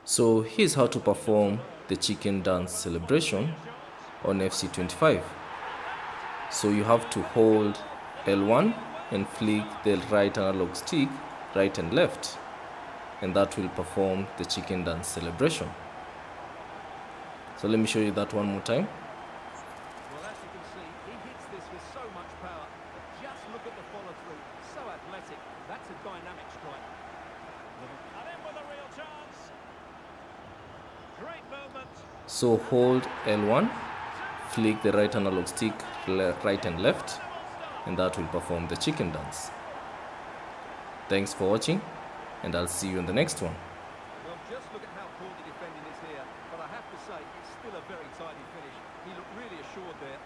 So here's how to perform the chicken dance celebration on FC25. So you have to hold L1 and flick the right analog stick right and left, and that will perform the chicken dance celebration. So let me show you that one more time. Well, as you can see, he hits this with so much power. Just look at the follow-through. So athletic. That's a dynamic strike. And in with a real chance. Great movement. So hold L1, flick the right analog stick right and left, and that will perform the chicken dance. Thanks for watching, and I'll see you in the next one. Well, just look at how poor the defending is here. But I have to say, it's still a very tidy finish. He looked really assured there.